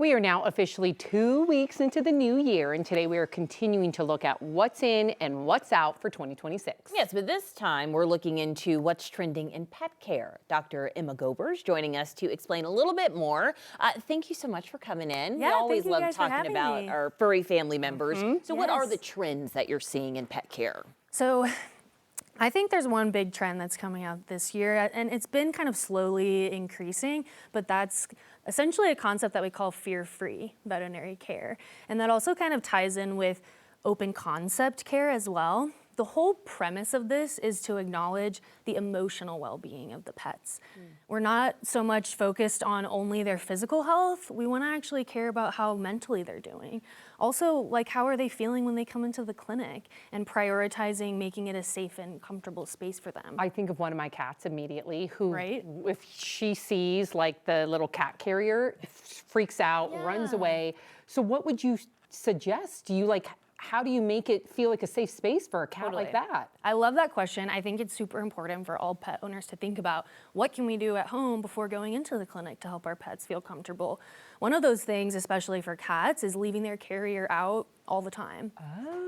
We are now officially 2 weeks into the new year, and today we are continuing to look at what's in and what's out for 2026. Yes, but this time we're looking into what's trending in pet care. Dr. Emma Gober is joining us to explain a little bit more. Thank you so much for coming in. Yeah, we always thank you love guys for talking having about me. our furry family members. So what are Yes. the trends that you're seeing in pet care? So I think there's one big trend that's coming out this year, and it's been kind of slowly increasing, but that's essentially a concept that we call fear-free veterinary care. And that also kind of ties in with open concept care as well. The whole premise of this is to acknowledge the emotional well-being of the pets. We're not so much focused on only their physical health. We want to actually care about how mentally they're doing. Also, like, how are they feeling when they come into the clinic, and prioritizing making it a safe and comfortable space for them. I think of one of my cats immediately who, Right. if she sees like the little cat carrier, freaks out, runs Yeah. away. So what would you suggest? How do you make it feel like a safe space for a cat like that? I love that question. I think it's super important for all pet owners to think about what can we do at home before going into the clinic to help our pets feel comfortable. One of those things, especially for cats, is leaving their carrier out all the time.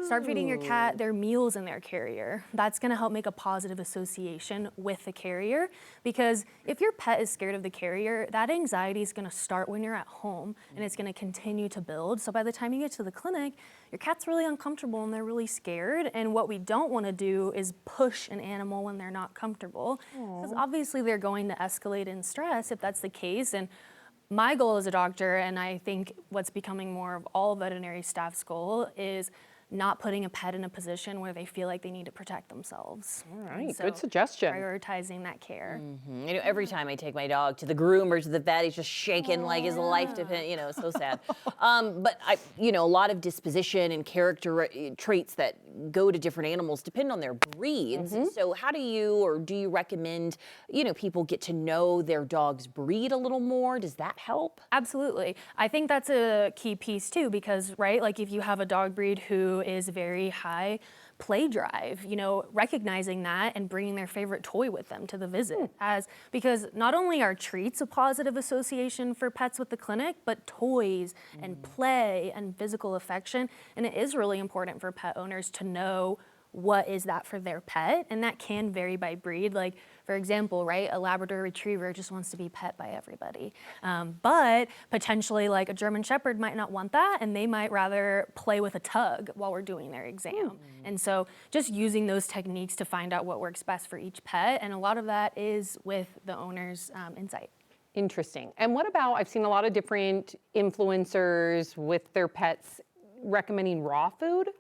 Start feeding your cat their meals in their carrier. That's gonna help make a positive association with the carrier, because if your pet is scared of the carrier, that anxiety is gonna start when you're at home and it's gonna continue to build. So by the time you get to the clinic, your cat's really uncomfortable and they're really scared. And what we don't wanna do is push an animal when they're not comfortable, because obviously they're going to escalate in stress if that's the case. And my goal as a doctor, and I think what's becoming more of all veterinary staff's goal, is not putting a pet in a position where they feel like they need to protect themselves. All right, good suggestion. Prioritizing that care. You know, every time I take my dog to the groomer, to the vet, he's just shaking like his life depends, so sad. But a lot of disposition and character traits that go to different animals depend on their breeds. So how do you recommend, people get to know their dog's breed a little more? Does that help? Absolutely. I think that's a key piece too, because, right, like if you have a dog breed who is very high play drive, recognizing that and bringing their favorite toy with them to the visit, because not only are treats a positive association for pets with the clinic, but toys and play and physical affection. And it is really important for pet owners to know what is that for their pet, and that can vary by breed. Like, for example, right, a Labrador Retriever just wants to be pet by everybody. But potentially, like, a German Shepherd might not want that, and they might rather play with a tug while we're doing their exam. And so just using those techniques to find out what works best for each pet, and a lot of that is with the owner's insight. Interesting. And what about, I've seen a lot of different influencers with their pets recommending raw food.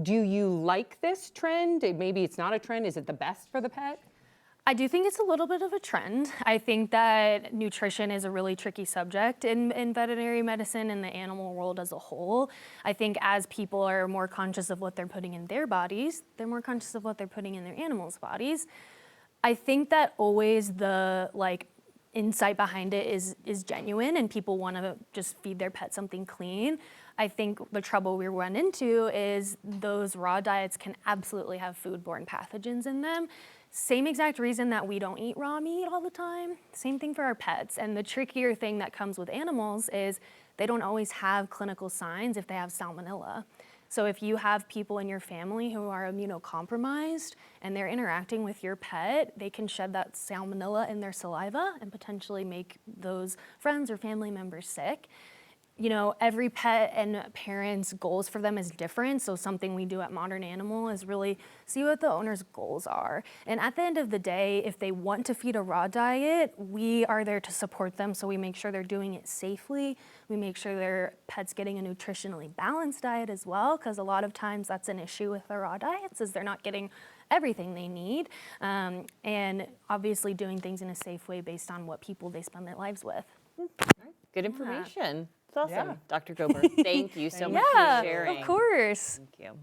Do you like this trend? Maybe it's not a trend. Is it the best for the pet? I do think it's a little bit of a trend. I think that nutrition is a really tricky subject in veterinary medicine and the animal world as a whole. I think as people are more conscious of what they're putting in their bodies, they're more conscious of what they're putting in their animals' bodies. I think that always the insight behind it is genuine, and people want to just feed their pet something clean. I think the trouble we run into is those raw diets can absolutely have foodborne pathogens in them. Same exact reason that we don't eat raw meat all the time. Same thing for our pets. And the trickier thing that comes with animals is they don't always have clinical signs if they have salmonella. So if you have people in your family who are immunocompromised and they're interacting with your pet, they can shed that salmonella in their saliva and potentially make those friends or family members sick. Every pet and parent's goals for them is different. So something we do at Modern Animal is really see what the owner's goals are. And at the end of the day, if they want to feed a raw diet, we are there to support them. So we make sure they're doing it safely. We make sure their pet's getting a nutritionally balanced diet as well, because a lot of times that's an issue with the raw diets, is they're not getting everything they need. And obviously doing things in a safe way based on what people they spend their lives with. Good information. It's awesome. Yeah. Dr. Gober, thank you so much for sharing. Of course. Thank you.